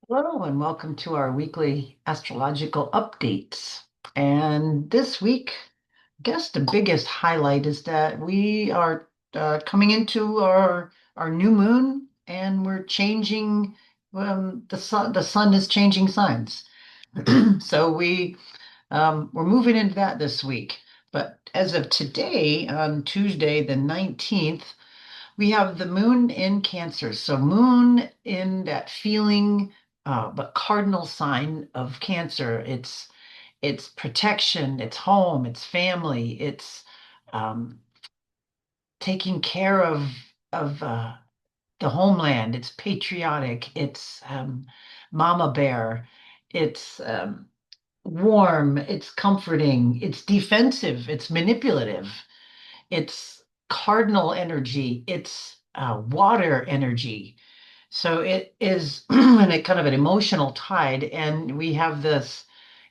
Hello, and welcome to our weekly astrological updates. And this week, I guess the biggest highlight is that we are coming into our new moon, and we're changing. The sun is changing signs, so we're moving into that this week. But as of today, on Tuesday the 19th, we have the moon in Cancer. So moon in that feeling, but cardinal sign of Cancer. It's protection, it's home, it's family, it's um, taking care of the homeland. It's patriotic. It's mama bear. It's warm. It's comforting. It's defensive. It's manipulative. It's cardinal energy. It's water energy. So it is in a kind of an emotional tide. And we have this,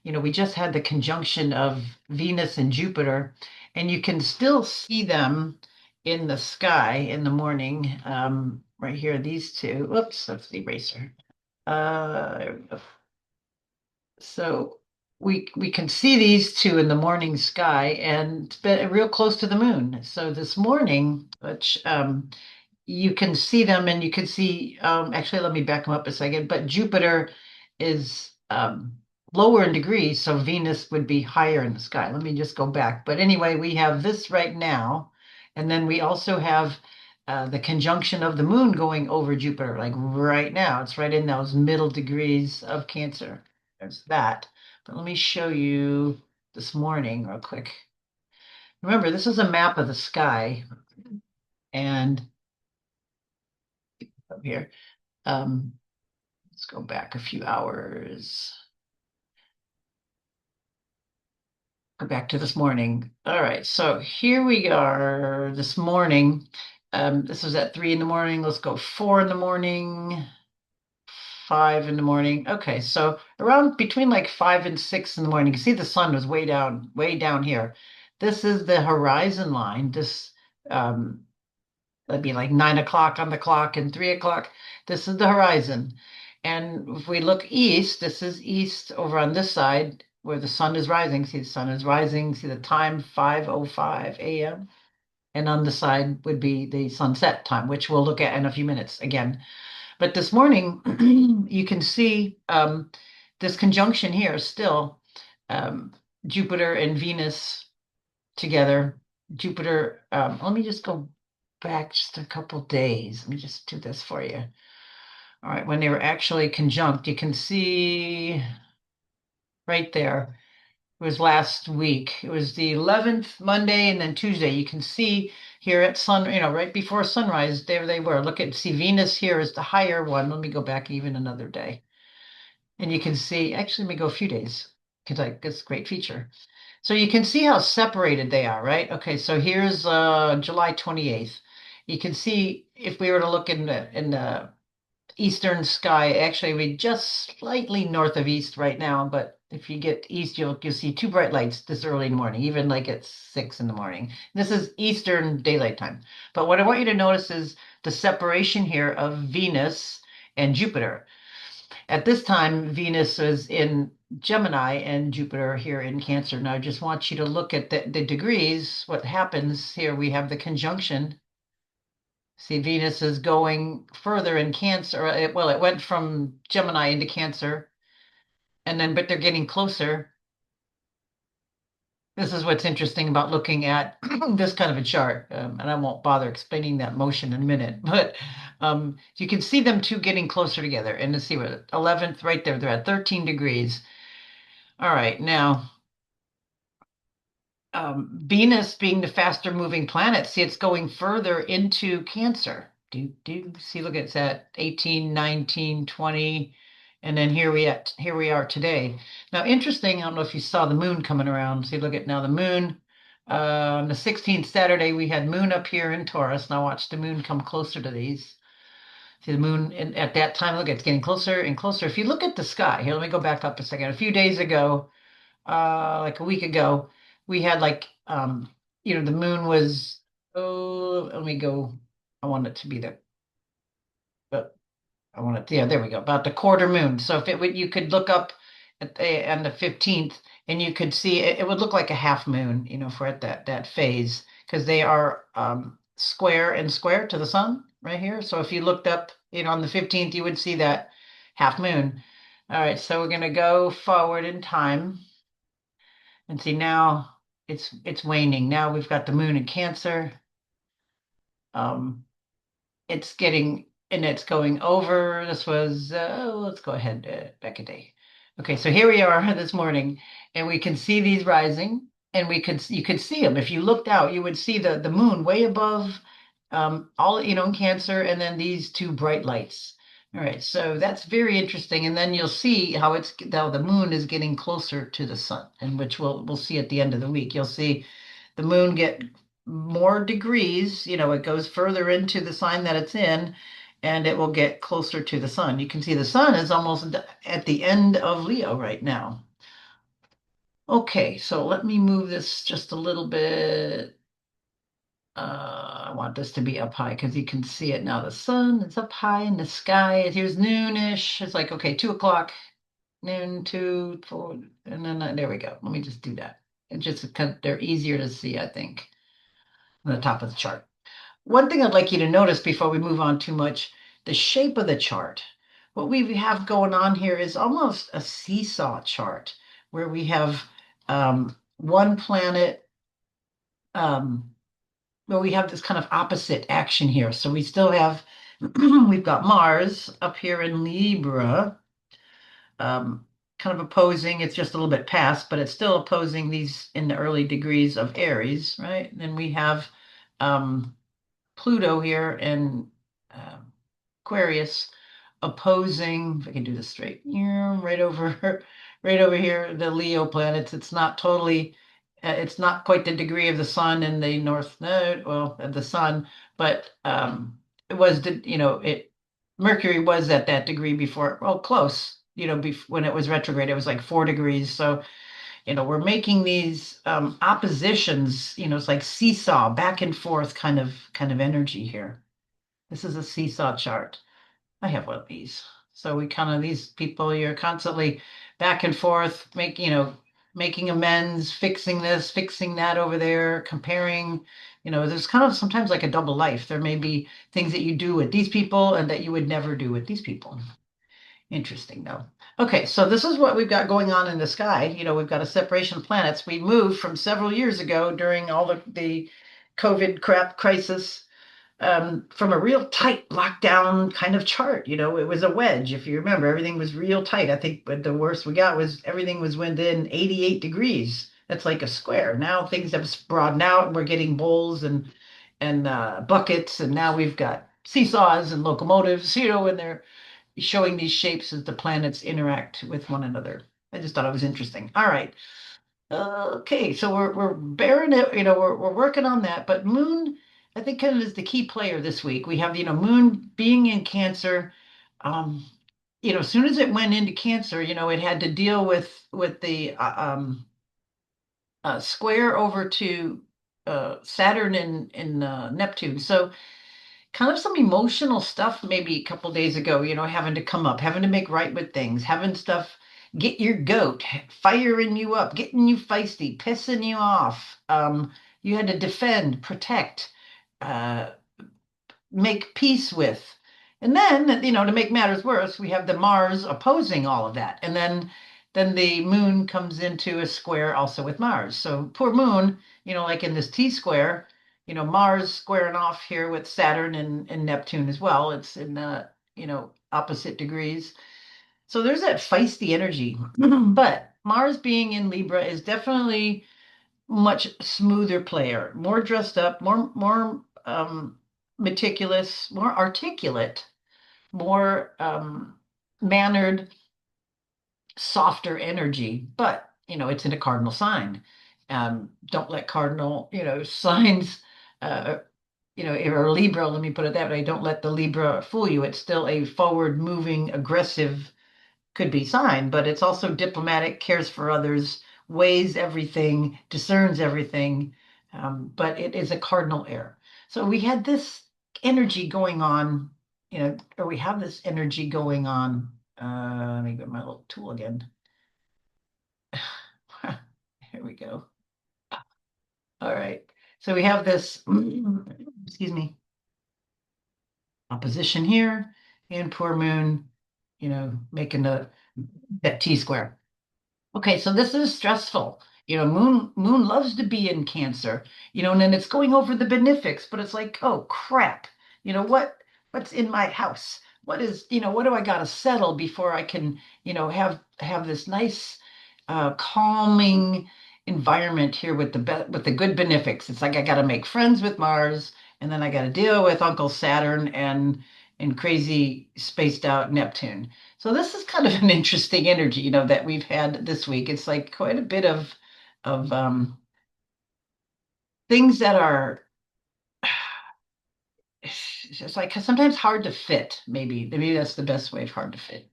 we just had the conjunction of Venus and Jupiter, and you can still see them in the sky in the morning. Right here, these two. Whoops, that's the eraser. There we go. So we can see these two in the morning sky, and it's been real close to the moon. So this morning, which you can see them, and you can see, actually, let me back them up a second, but Jupiter is lower in degrees, so Venus would be higher in the sky. Let me just go back. But anyway, we have this right now, and then we also have the conjunction of the moon going over Jupiter, like right now. It's right in those middle degrees of Cancer. There's that. But let me show you this morning real quick. Remember, this is a map of the sky, and up here. Um, let's go back a few hours. Go back to this morning. All right, so here we are this morning. This was at 3 in the morning. Let's go 4 in the morning, 5 in the morning. Okay, so around between like 5 and 6 in the morning, you see the sun was way down here. This is the horizon line. Um, That'd be like 9 o'clock on the clock and 3 o'clock. This is the horizon. And if we look east, this is east over on this side where the sun is rising. See, the sun is rising. See the time, 5:05 a.m. And on the side would be the sunset time, which we'll look at in a few minutes again. But this morning, you can see this conjunction here still, um, Jupiter and Venus together. Jupiter, let me just go back just a couple days. Let me just do this for you. All right, when they were actually conjunct, you can see right there. It was last week. It was the 11th, Monday, and then Tuesday. You can see here at sun, right before sunrise, there they were. See Venus here is the higher one. Let me go back even another day. And you can see, actually, let me go a few days because it's a great feature. So you can see how separated they are, right? Okay, so here's July 28th. You can see if we were to look in the eastern sky, actually we're just slightly north of east right now, but if you get east, you'll see two bright lights this early in the morning, even like at 6 in the morning. This is Eastern daylight time. But what I want you to notice is the separation here of Venus and Jupiter. At this time, Venus is in Gemini and Jupiter here in Cancer. Now, I just want you to look at the degrees. What happens here? We have the conjunction. See, Venus is going further in Cancer. Well, it went from Gemini into Cancer, and then, but they're getting closer. This is what's interesting about looking at this kind of a chart, and I won't bother explaining that motion in a minute, but you can see them two getting closer together. And to see what 11th right there, they're at 13 degrees. All right, now Venus being the faster moving planet, see it's going further into Cancer. See, look, it's at 18, 19, 20, and then here we are today. Now, interesting, I don't know if you saw the moon coming around. See, look at now the moon. On the 16th Saturday, we had moon up here in Taurus. Now watch the moon come closer to these. See the moon at that time, look, it's getting closer and closer. If you look at the sky, here, let me go back up a second. A few days ago, like a week ago, we had like the moon was, oh, let me go. I want it to be there. I want to, yeah, there we go, about the quarter moon. So if it would, you could look up at on the 15th and you could see it would look like a half moon, if we're at that phase, because they are square and square to the sun right here. So if you looked up, on the 15th, you would see that half moon. All right, so we're going to go forward in time and see now it's waning. Now we've got the moon in Cancer. Um, it's getting and it's going over. This was let's go ahead back a day. Okay, so here we are this morning, and we can see these rising, and you could see them if you looked out. You would see the moon way above, all in Cancer, and then these two bright lights. All right, so that's very interesting, and then you'll see how the moon is getting closer to the sun, and which we'll see at the end of the week. You'll see the moon get more degrees, it goes further into the sign that it's in, and it will get closer to the sun. You can see the sun is almost at the end of Leo right now. Okay, so let me move this just a little bit. I want this to be up high because you can see it now. The sun is up high in the sky. Here's noonish. It's like, okay, 2 o'clock, noon, 2, 4, and then there we go. Let me just do that. It's just because they're easier to see, I think, on the top of the chart. One thing I'd like you to notice before we move on too much, the shape of the chart. What we have going on here is almost a seesaw chart where we have one planet, um, where we have this kind of opposite action here. So we still have, we've got Mars up here in Libra, um, kind of opposing, it's just a little bit past, but it's still opposing these in the early degrees of Aries, right? And then we have um, Pluto here in Aquarius opposing, if I can do this straight, right over, right over here, the Leo planets. It's not totally, it's not quite the degree of the sun in the north node, well, of the sun, but it was, Mercury was at that degree before, well, close, when it was retrograde, it was like 4 degrees. So, we're making these oppositions, it's like seesaw, back and forth kind of energy here. This is a seesaw chart. I have one of these. So these people, you're constantly back and forth, making amends, fixing this, fixing that over there, comparing. There's kind of sometimes like a double life. There may be things that you do with these people and that you would never do with these people. Interesting, though. Okay, so this is what we've got going on in the sky. We've got a separation of planets. We moved from several years ago during all the COVID crap crisis, from a real tight lockdown kind of chart. It was a wedge. If you remember, everything was real tight. I think but the worst we got was everything was within 88 degrees. That's like a square. Now things have broadened out and we're getting bowls and buckets, and now we've got seesaws and locomotives, and they're showing these shapes as the planets interact with one another. I just thought it was interesting. All right. Okay, so we're bearing it, we're working on that. But Moon, I think, kind of is the key player this week. We have, Moon being in Cancer. Um, as soon as it went into Cancer, it had to deal with the square over to Saturn and Neptune. So kind of some emotional stuff maybe a couple days ago, having to come up, having to make right with things, having stuff get your goat, firing you up, getting you feisty, pissing you off. You had to defend, protect, uh, make peace with. And then, to make matters worse, we have the Mars opposing all of that. And then the moon comes into a square also with Mars. So poor moon, like in this T square, Mars squaring off here with Saturn and Neptune as well. It's in opposite degrees. So there's that feisty energy. But Mars being in Libra is definitely much smoother player, more dressed up, more meticulous, more articulate, more mannered, softer energy. But it's in a cardinal sign. Don't let cardinal signs or Libra, let me put it that way. Don't let the Libra fool you. It's still a forward moving, aggressive, could be sign, but it's also diplomatic, cares for others, weighs everything, discerns everything. But it is a cardinal error. So we had this energy going on or we have this energy going on. Let me get my little tool again. Here we go. All right. So we have this, excuse me, opposition here and poor moon, making that T square. Okay, so this is stressful. Moon loves to be in Cancer, and then it's going over the benefics, but it's like, oh crap. What's in my house? What do I got to settle before I can, have this nice calming environment here with with the good benefics. It's like I got to make friends with Mars, and then I got to deal with Uncle Saturn and crazy spaced out Neptune. So this is kind of an interesting energy, that we've had this week. It's like quite a bit of things that are it's like sometimes hard to fit. Maybe that's the best way of hard to fit.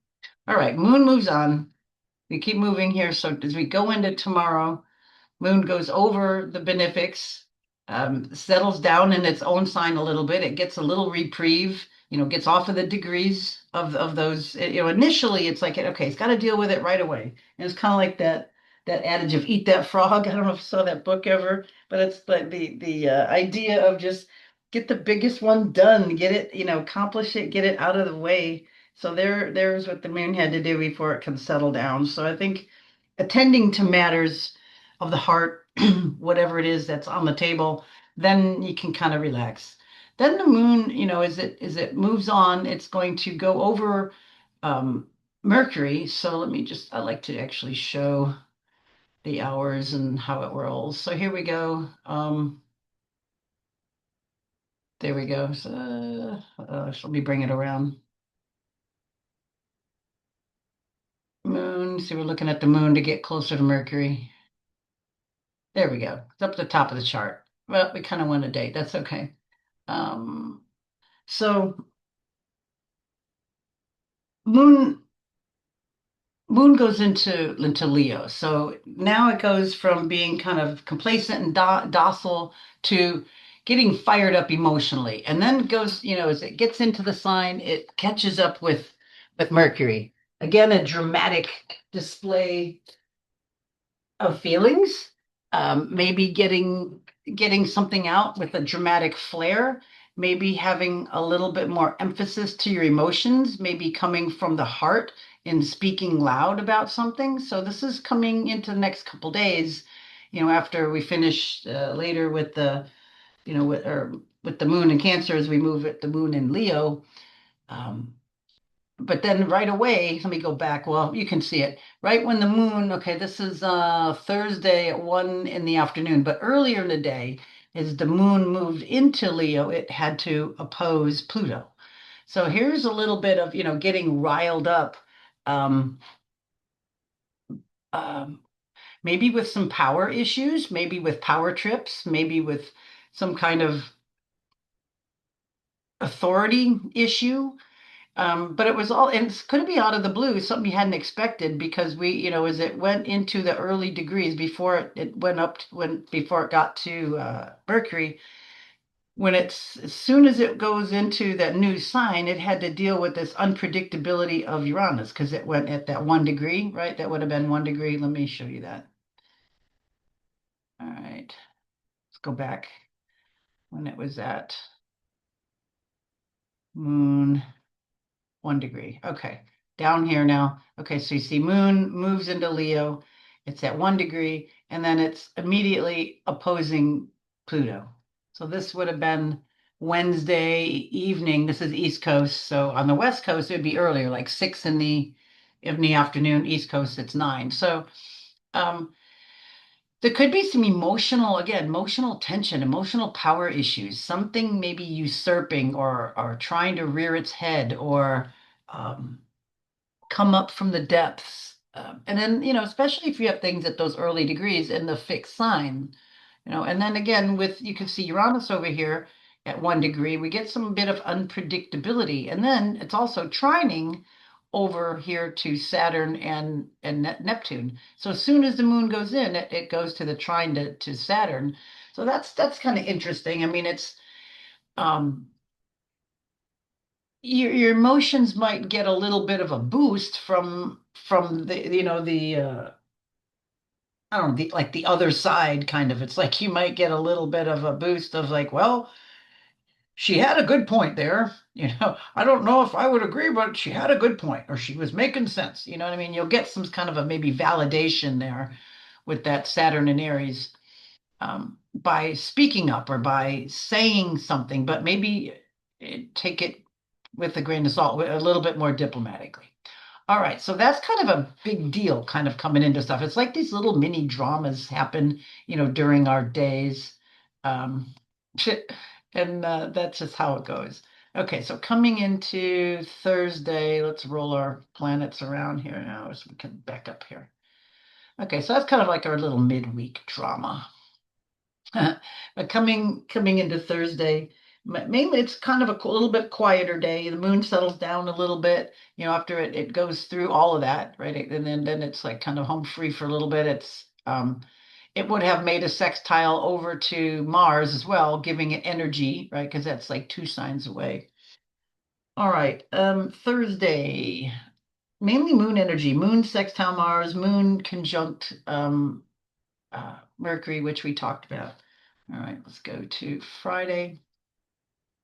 All right, Moon moves on. We keep moving here. So as we go into tomorrow, Moon goes over the benefics, settles down in its own sign a little bit. It gets a little reprieve, gets off of the degrees of those. Initially it's like, okay, it's got to deal with it right away. And it's kind of like that adage of eat that frog. I don't know if you saw that book ever, but it's like the idea of just get the biggest one done, get it, accomplish it, get it out of the way. So there's what the moon had to do before it can settle down. So I think attending to matters of the heart, whatever it is that's on the table, then you can kind of relax. Then the moon, as it moves on, it's going to go over um, Mercury. So I like to actually show the hours and how it rolls. So here we go. There we go. So let me bring it around. Moon. See, we're looking at the moon to get closer to Mercury. There we go. It's up at the top of the chart. Well, we kind of went a date. That's okay. Um, so Moon Moon goes into Leo. So now it goes from being kind of complacent and docile to getting fired up emotionally. And then it goes, as it gets into the sign, it catches up with Mercury. Again, a dramatic display of feelings, maybe getting something out with a dramatic flair, maybe having a little bit more emphasis to your emotions, maybe coming from the heart and speaking loud about something. So this is coming into the next couple days, after we finish later with with the moon in Cancer as we move at the moon in Leo. Um, but then right away, let me go back. Well, you can see it right when the moon, okay, this is Thursday at 1 in the afternoon, but earlier in the day, as the moon moved into Leo, it had to oppose Pluto. So here's a little bit of, getting riled up, um, um, maybe with some power issues, maybe with power trips, maybe with some kind of authority issue. But it was all, and it's going to be out of the blue, something you hadn't expected because as it went into the early degrees before it went up, before it got to Mercury, as soon as it goes into that new sign, it had to deal with this unpredictability of Uranus because it went at that 1 degree, right? That would have been 1 degree. Let me show you that. All right, let's go back when it was at Moon. 1 degree. Okay. Down here now. Okay, so you see Moon moves into Leo. It's at 1 degree, and then it's immediately opposing Pluto. So this would have been Wednesday evening. This is East Coast. So on the West Coast, it would be earlier, like 6 in the afternoon. East Coast, it's 9. So um, there could be some emotional tension, emotional power issues, something maybe usurping or trying to rear its head or um, come up from the depths. And then, especially if you have things at those early degrees in the fixed sign, and then again, you can see Uranus over here at 1 degree, we get some bit of unpredictability. And then it's also trining over here to Saturn and Neptune. So as soon as the moon goes in, it goes to the trine to Saturn. So that's kind of interesting. I mean, um, your emotions might get a little bit of a boost from the I don't know, like the other side kind of. It's like you might get a little bit of a boost of like, well, she had a good point there. I don't know if I would agree, but she had a good point, or she was making sense. You know what I mean? You'll get some kind of a maybe validation there with that Saturn and Aries, by speaking up or by saying something, but maybe take it with a grain of salt, a little bit more diplomatically. All right, so that's kind of a big deal, kind of coming into stuff. It's like these little mini dramas happen, during our days. Um, and that's just how it goes. Okay, so coming into Thursday, let's roll our planets around here now so we can back up here. Okay, so that's kind of like our little midweek drama. But coming into Thursday, mainly it's kind of a little bit quieter day. The moon settles down a little bit, after it goes through all of that, right? And then it's like kind of home free for a little bit. It would have made a sextile over to Mars as well, giving it energy, right? Because that's like 2 signs away. All right, Thursday, mainly moon energy, moon sextile Mars, moon conjunct Mercury, which we talked about. All right, let's go to Friday.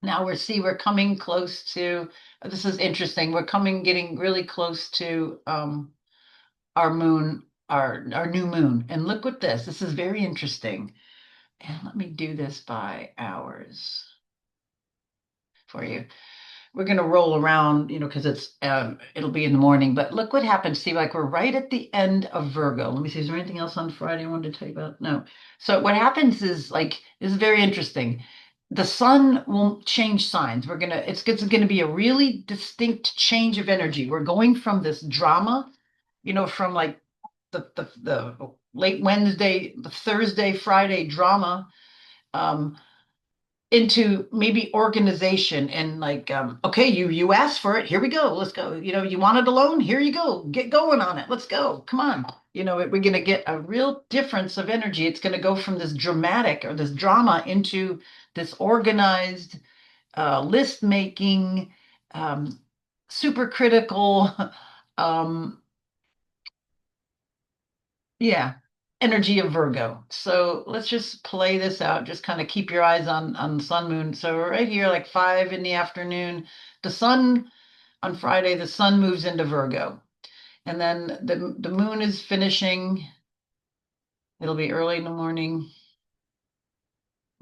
Now we're coming close to, this is interesting. Getting really close to our moon, our new moon. And look at this. This is very interesting. And let me do this by hours for you. We're going to roll around, because it'll be in the morning. But look what happens. See, like we're right at the end of Virgo. Let me see. Is there anything else on Friday I wanted to tell you about? No. So what happens is like this is very interesting. The sun will change signs. It's going to be a really distinct change of energy. We're going from this drama, from like the late Wednesday, the Thursday, Friday drama. Um, into maybe organization and like okay, you asked for it, here we go, let's go. You wanted a loan, here you go, get going on it, let's go, come on. We're going to get a real difference of energy. It's going to go from this dramatic or this drama into this organized list making, um, super critical, um, yeah, energy of Virgo. So let's just play this out. Just kind of keep your eyes on the sun moon. So right here, like 5 in the afternoon, the sun on Friday, the sun moves into Virgo. And then the moon is finishing. It'll be early in the morning,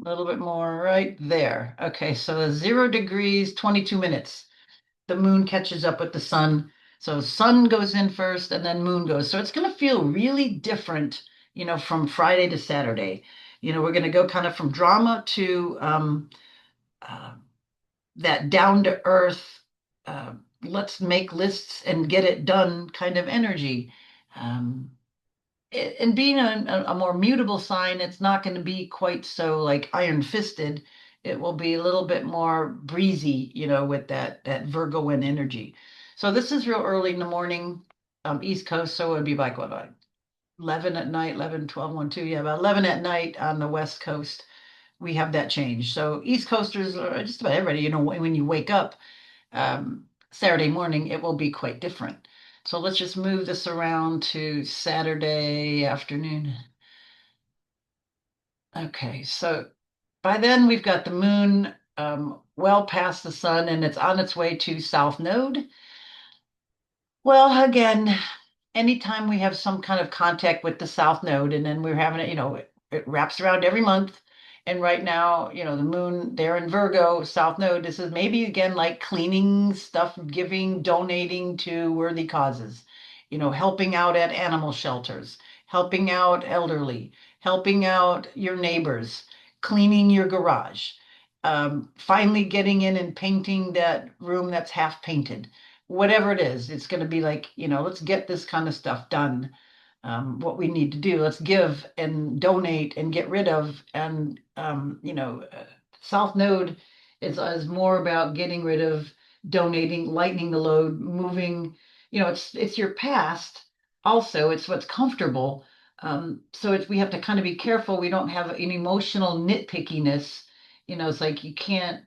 a little bit more right there. Okay, so 0 degrees, 22 minutes. The moon catches up with the sun. So sun goes in first and then moon goes. So it's going to feel really different, from Friday to Saturday. We're going to go kind of from drama to uh, that down to earth, uh, let's make lists and get it done kind of energy. Um, and being a more mutable sign, it's not going to be quite so like iron fisted. It will be a little bit more breezy, with that Virgoan energy. So this is real early in the morning, East Coast. So it would be like what, like 11 at night, 11, 12, 1, 2. Yeah, about 11 at night on the West Coast. We have that change. So East Coasters, or just about everybody, when you wake up, Saturday morning, it will be quite different. So let's just move this around to Saturday afternoon. Okay, so by then we've got the moon well past the sun and it's on its way to South Node. Well, again, anytime we have some kind of contact with the South Node, and then we're having it, it wraps around every month. And right now, the moon there in Virgo, South Node, this is maybe again like cleaning stuff, giving, donating to worthy causes, helping out at animal shelters, helping out elderly, helping out your neighbors, cleaning your garage, finally getting in and painting that room that's half painted, whatever it is. It's going to be like, let's get this kind of stuff done. What we need to do, let's give and donate and get rid of. And, South Node is more about getting rid of, donating, lightening the load, moving, it's your past. Also, it's what's comfortable. So we have to kind of be careful we don't have an emotional nitpickiness. It's like you can't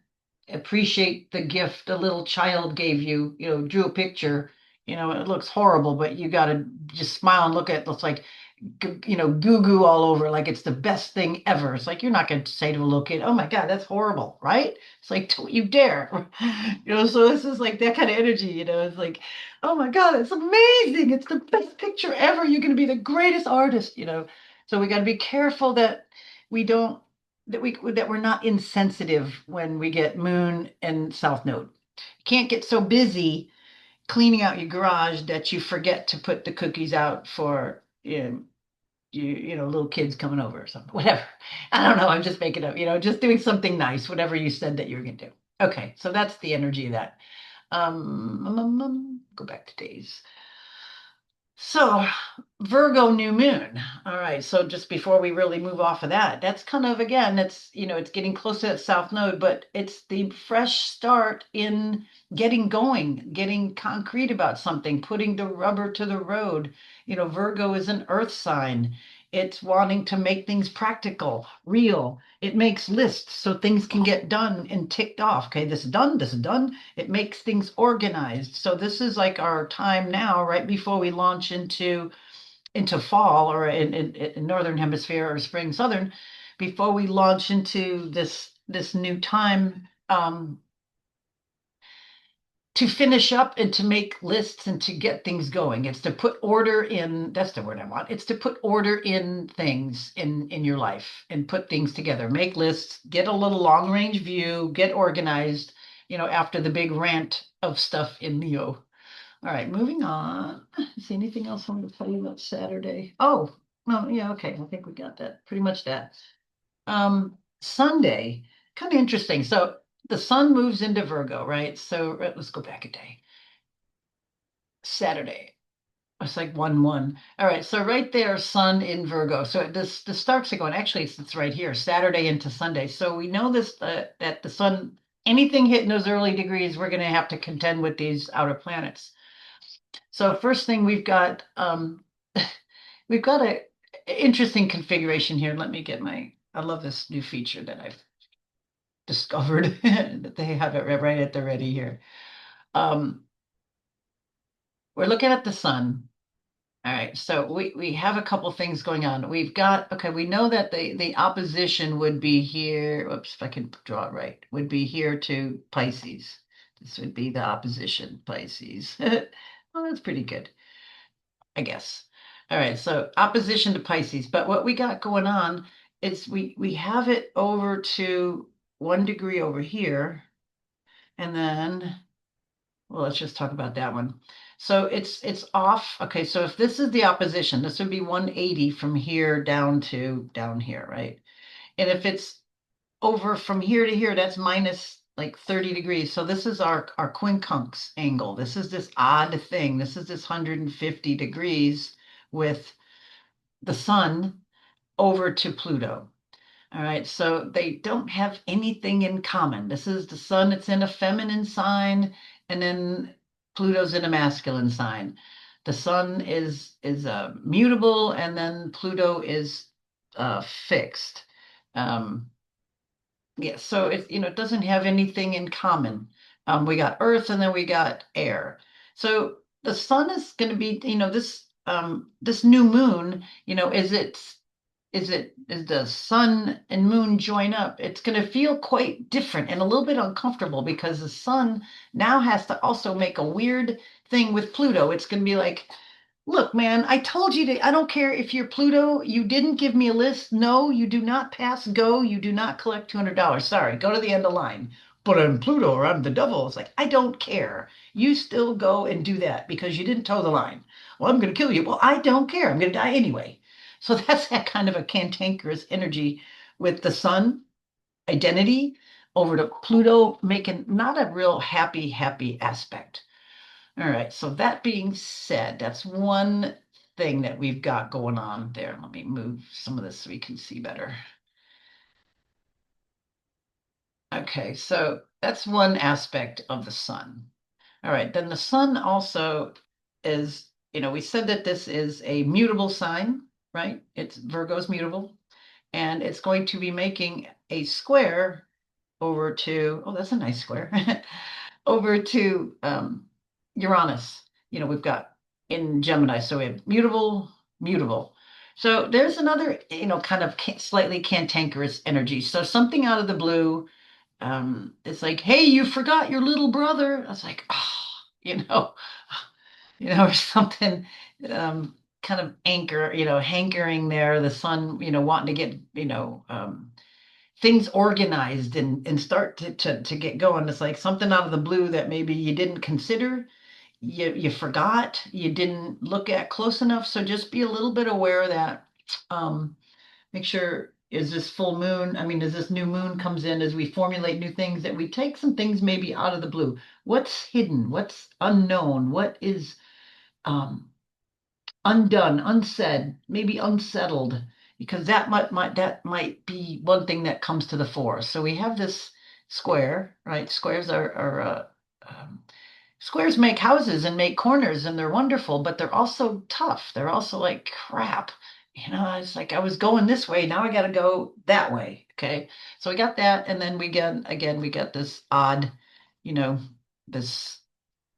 appreciate the gift a little child gave you, drew a picture, it looks horrible, but you got to just smile and look at it. It's like, goo goo all over, like it's the best thing ever. It's like, you're not going to say to a little kid, oh my God, that's horrible, right? It's like, don't you dare. So this is like that kind of energy, it's like, oh my God, it's amazing. It's the best picture ever. You're going to be the greatest artist. So we got to be careful that we don't that we're not insensitive when we get moon and south node. You can't get so busy cleaning out your garage that you forget to put the cookies out for little kids coming over or something. Whatever. I don't know. I'm just making up. Just doing something nice. Whatever you said that you were gonna do. Okay, so that's the energy of that. Go back to days. So, Virgo new moon. All right. So just before we really move off of that, that's kind of again, it's getting close to that south node, but it's the fresh start in getting going, getting concrete about something, putting the rubber to the road. Virgo is an earth sign. It's wanting to make things practical, real. It makes lists so things can get done and ticked off. Okay, this is done, this is done. It makes things organized. So this is like our time now, right before we launch into fall, or in northern hemisphere, or spring southern, before we launch into this new time, to finish up and to make lists and to get things going. It's to put order in, that's the word I want. It's to put order in things in your life and put things together. Make lists, get a little long range view, get organized, after the big rant of stuff in Leo. All right, moving on. Is there anything else I want to tell you about Saturday? Oh, no, yeah, okay. I think we got that. Pretty much that. Sunday, kind of interesting. So the sun moves into Virgo, right? So let's go back a day. Saturday. It's like 1-1. All right, so right there, sun in Virgo. So the starts are going. Actually, it's right here, Saturday into Sunday. So we know this that the sun, anything hitting those early degrees, we're going to have to contend with these outer planets. So first thing we've got a interesting configuration here. Let me get I love this new feature that I've discovered that they have it right at the ready here. Um, we're looking at the sun. All right, so we have a couple things going on. We've got, okay, we know that the opposition would be here. Whoops, if I can draw it right, would be here to Pisces. This would be the opposition, Pisces. Well, that's pretty good, I guess. All right, so opposition to Pisces. But what we got going on is we have it over to 1 degree over here, and then, well, let's just talk about that one. So it's off. Okay, so if this is the opposition, this would be 180 from here down to down here, right? And if it's over from here to here, that's minus like 30 degrees. So this is our quincunx angle. This is this odd thing. This is this 150 degrees with the sun over to Pluto. All right, so they don't have anything in common. This is the sun, it's in a feminine sign, and then Pluto's in a masculine sign. The sun is mutable, and then Pluto is fixed. Um, yeah, so it doesn't have anything in common. We got Earth, and then we got air. So the sun is going to be, this new moon, is the sun and moon join up, it's going to feel quite different and a little bit uncomfortable because the sun now has to also make a weird thing with Pluto. It's going to be like, look, man, I told you to, I don't care if you're Pluto, you didn't give me a list. No, you do not pass go. You do not collect $200. Sorry, go to the end of the line. But I'm Pluto or I'm the devil. It's like, I don't care. You still go and do that because you didn't toe the line. Well, I'm going to kill you. Well, I don't care. I'm going to die anyway. So that's that kind of a cantankerous energy with the sun identity over to Pluto, making not a real happy aspect. All right, so that being said, that's one thing that we've got going on there. Let me move some of this so we can see better. Okay, so that's one aspect of the sun. All right, then the sun also is, we said that this is a mutable sign, right? It's Virgo's mutable, and it's going to be making a square over to, oh, that's a nice square, over to Uranus. We've got in Gemini, so we have mutable, mutable. So there's another, kind of slightly cantankerous energy. So something out of the blue, it's like, hey, you forgot your little brother. I was like, oh, you know, or something, kind of hankering there, the sun, wanting to get, things organized and start to get going. It's like something out of the blue that maybe you didn't consider, you forgot, you didn't look at close enough. So just be a little bit aware of that. Um, Make sure is this full moon, I mean, as this new moon comes in, as we formulate new things, that we take some things maybe out of the blue. What's hidden? What's unknown? What is um, undone, unsaid, maybe unsettled, because that might be one thing that comes to the fore. So we have this square, right? Um, Squares make houses and make corners, and they're wonderful, but they're also tough. They're also like crap. It's like I was going this way, now I got to go that way. Okay, so we got that, and then we got this odd, you know, this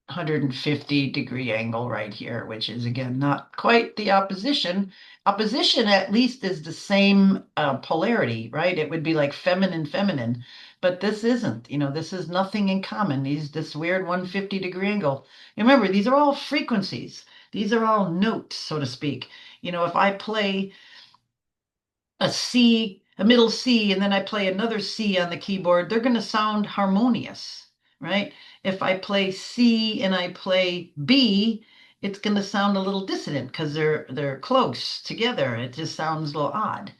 150-degree angle right here, which is again not quite the opposition. Opposition at least is the same polarity, right? It would be like feminine, feminine, but this isn't. This is nothing in common. This weird 150-degree angle. Remember, these are all frequencies. These are all notes, so to speak. If I play a C, a middle C, and then I play another C on the keyboard, they're going to sound harmonious, right? If I play C and I play B, it's going to sound a little dissonant because they're close together. It just sounds a little odd.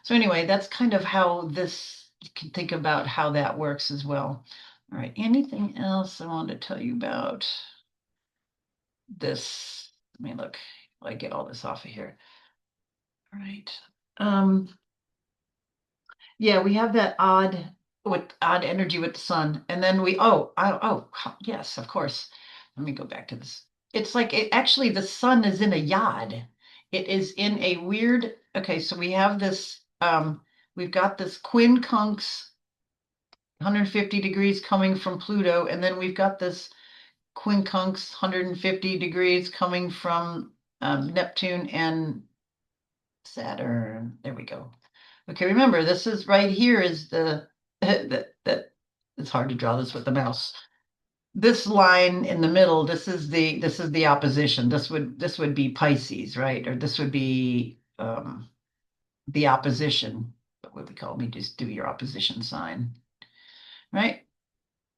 So anyway, that's kind of how this, you can think about how that works as well. All right, anything else I want to tell you about this? Let me look. I get all this off of here. All right. Um, Yeah, we have that odd energy with the sun. And then yes, of course. Let me go back to this. It's like actually the sun is in a yod. It is in a weird, okay, so we've got this quincunx 150 degrees coming from Pluto, and then we've got this quincunx 150 degrees coming from Neptune and Saturn. There we go. Okay, remember, this is right here is that it's hard to draw this with the mouse. This line in the middle, this is the opposition. This would be Pisces, right? Or this would be the opposition. What would we call me? Just do your opposition sign, right?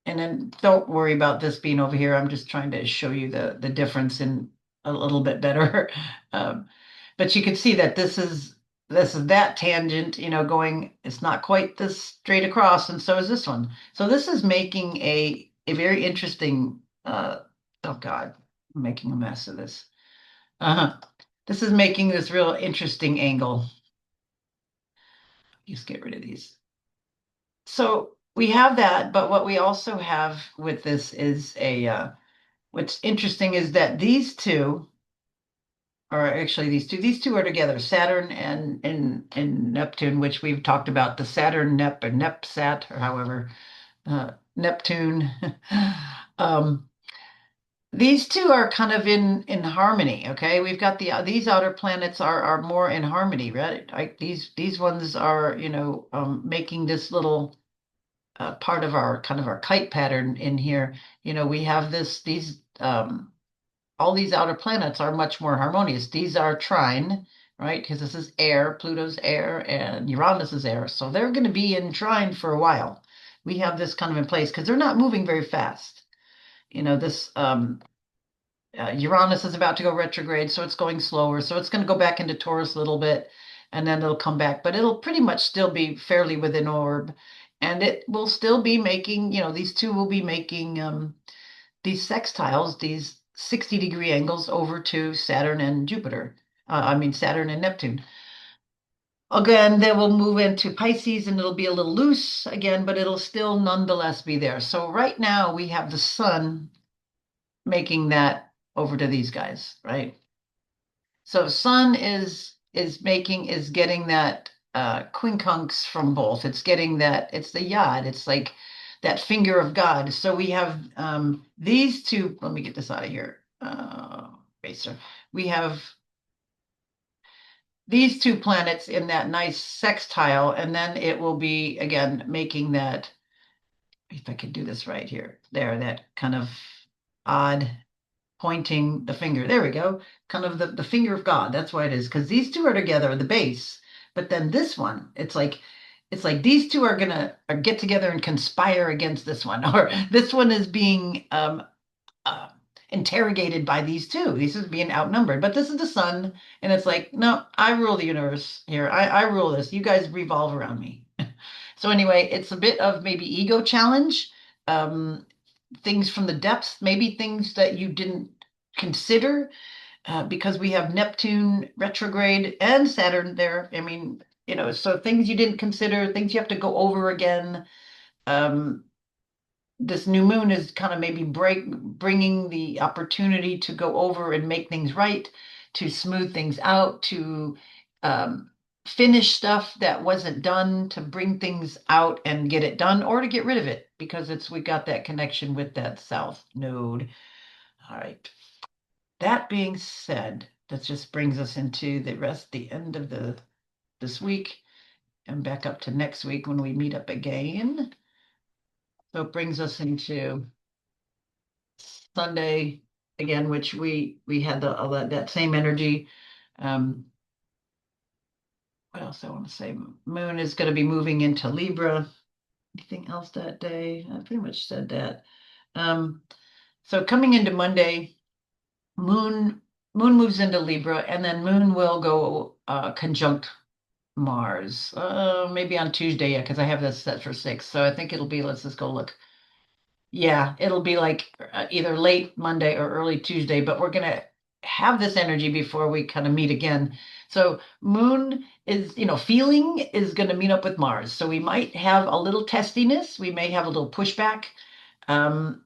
And then don't worry about this being over here. I'm just trying to show you the difference in a little bit better. Um, but you can see that this is that tangent, going, it's not quite this straight across, and so is this one. So this is making a very interesting oh God, I'm making a mess of this. Uh-huh. This is making this real interesting angle. Just get rid of these. So we have that, but what we also have with this is what's interesting is that these two, or actually these two are together, Saturn and Neptune, which we've talked about, the Saturn Nep or Nepsat, or however, Neptune. Um, these two are kind of in harmony. Okay, we've got these outer planets are more in harmony, right? These ones are, making this little part of our kind of our kite pattern in here. We have these all these outer planets are much more harmonious. These are trine, right? Because this is air, Pluto's air, and Uranus is air. So they're going to be in trine for a while. We have this kind of in place because they're not moving very fast. This Uranus is about to go retrograde, so it's going slower. So it's going to go back into Taurus a little bit, and then it'll come back. But it'll pretty much still be fairly within orb, and it will still be making, these two will be making these sextiles, these 60-degree angles over to Saturn and Jupiter. I mean, Saturn and Neptune. Again, they will move into Pisces and it'll be a little loose again, but it'll still nonetheless be there. So right now we have the sun making that over to these guys, right? So sun is getting that quincunx from both. It's getting that, it's the yod. It's like that finger of God. So we have these two. Let me get this out of here. Eraser. We have these two planets in that nice sextile, and then it will be again making that, if I could do this right here, there, that kind of odd pointing the finger. There we go. Kind of the finger of God. That's why it is. Because these two are together, the base. But then this one, it's like these two are gonna get together and conspire against this one, or this one is being uh, interrogated by these two. These is being outnumbered. But this is the sun, and it's like, no, I rule the universe here. I rule this. You guys revolve around me. So anyway, it's a bit of maybe ego challenge. Um, Things from the depths, maybe things that you didn't consider, because we have Neptune retrograde and Saturn there. I mean, so things you didn't consider, things you have to go over again. Um, this new moon is kind of maybe bringing the opportunity to go over and make things right, to smooth things out, to um, finish stuff that wasn't done, to bring things out and get it done, or to get rid of it because we got that connection with that south node. All right. That being said, that just brings us into the end of this week and back up to next week when we meet up again. So it brings us into Sunday again, which we had that same energy. Um, what else I want to say? Moon is going to be moving into Libra. Anything else that day? I pretty much said that. Um, so coming into Monday, Moon Moon moves into Libra, and then Moon will go conjunct Mars. Maybe on Tuesday, yeah, because I have this set for 6. So I think it'll be, let's just go look. Yeah, it'll be like either late Monday or early Tuesday, but we're gonna have this energy before we kind of meet again. So Moon is, feeling is gonna meet up with Mars. So we might have a little testiness, we may have a little pushback. Um,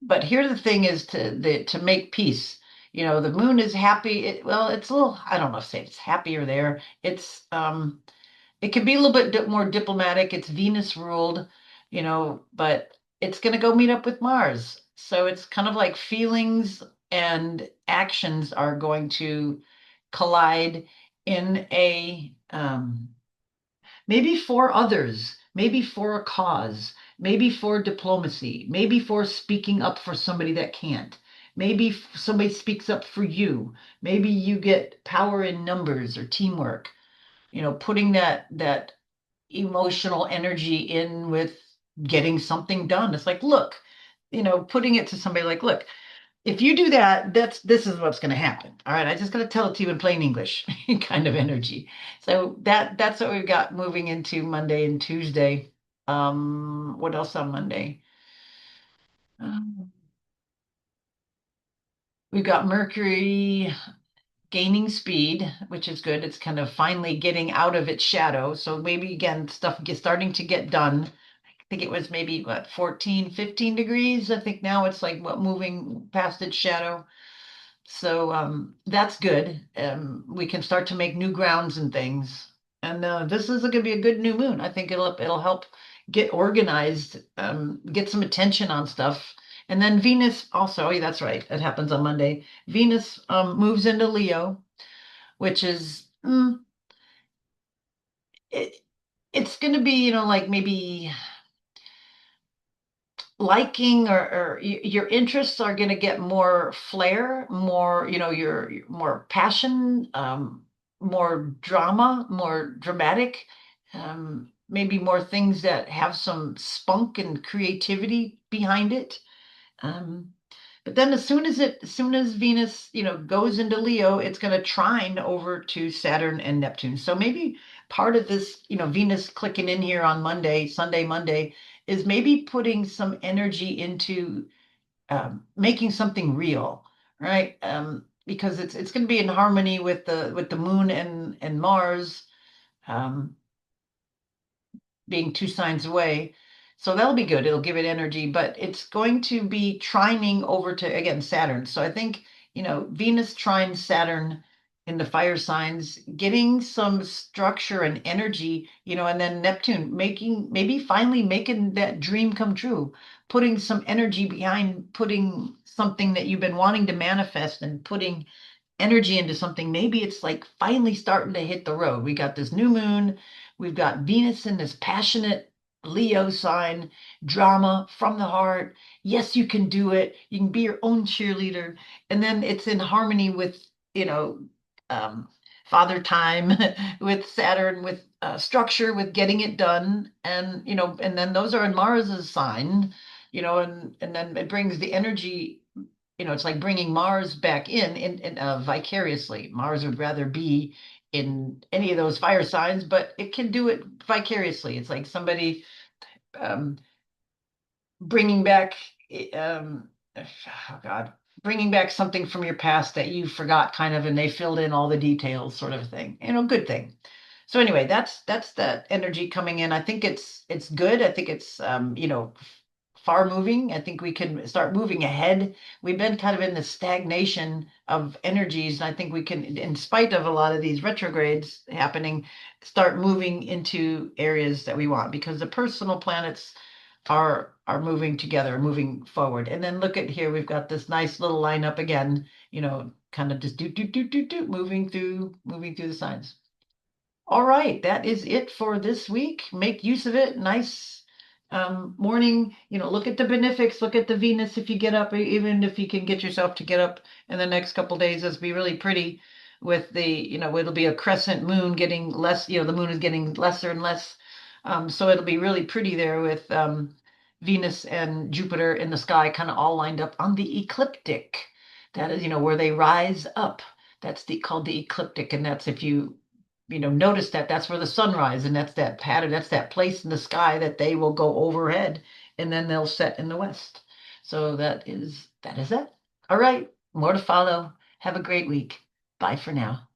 but here the thing is to make peace. The moon is happy. Well, it's a little, I don't know if say it's happier there. It can be a little bit more diplomatic. It's Venus ruled, but it's going to go meet up with Mars. So it's kind of like feelings and actions are going to collide in a maybe for others, maybe for a cause, maybe for diplomacy, maybe for speaking up for somebody that can't. Maybe somebody speaks up for you. Maybe you get power in numbers or teamwork. Putting that emotional energy in with getting something done. It's like, look, putting it to somebody like, look, if you do that, this is what's going to happen. All right, I just got to tell it to you in plain English, kind of energy. So that's what we've got moving into Monday and Tuesday. What else on Monday? Um, we've got Mercury gaining speed, which is good. It's kind of finally getting out of its shadow. So maybe again, stuff starting to get done. I think it was maybe what 14, 15 degrees. I think now it's like what moving past its shadow. So that's good. We can start to make new grounds and things. And this is going to be a good new moon. I think it'll help get organized, get some attention on stuff. And then Venus also, oh, yeah, that's right. It happens on Monday. Venus moves into Leo, which is it, it's going to be, like maybe liking or your interests are going to get more flair, more, your more passion, more drama, more dramatic, maybe more things that have some spunk and creativity behind it. Um, but then as soon as Venus, goes into Leo, it's going to trine over to Saturn and Neptune. So maybe part of this, Venus clicking in here on Monday, Sunday, Monday, is maybe putting some energy into making something real, right? Because it's going to be in harmony with the moon and Mars. Um, Being 2 signs away. So that'll be good. It'll give it energy, but it's going to be trining over to, again, Saturn. So I think, Venus trines Saturn in the fire signs, getting some structure and energy, and then Neptune making maybe finally making that dream come true, putting some energy behind putting something that you've been wanting to manifest and putting energy into something. Maybe it's like finally starting to hit the road. We got this new moon, we've got Venus in this passionate Leo sign, drama from the heart. Yes, you can do it. You can be your own cheerleader. And then it's in harmony with, you know, um, Father Time, with Saturn, with structure, with getting it done. And then those are in Mars's sign, and then it brings the energy. It's like bringing Mars back in vicariously. Mars would rather be in any of those fire signs, but it can do it vicariously. It's like somebody um, bringing back, oh God, bringing back something from your past that you forgot, kind of, and they filled in all the details, sort of thing. Good thing. So anyway, that's that energy coming in. I think it's good. I think it's far moving. I think we can start moving ahead. We've been kind of in the stagnation of energies, and I think we can, in spite of a lot of these retrogrades happening, start moving into areas that we want, because the personal planets are moving together, moving forward. And then look at here, we've got this nice little lineup again, kind of just do moving through the signs. All right, that is it for this week. Make use of it. Nice morning. Look at the benefics, look at the Venus if you get up, even if you can get yourself to get up in the next couple days. It'll be really pretty with it'll be a crescent moon getting less, the moon is getting lesser and less. So it'll be really pretty there with Venus and Jupiter in the sky, kind of all lined up on the ecliptic. That is, where they rise up. That's called the ecliptic, and that's if you notice that that's where the sunrise, and that's that pattern, that's that place in the sky that they will go overhead, and then they'll set in the west. So that is that. All right, more to follow. Have a great week. Bye for now.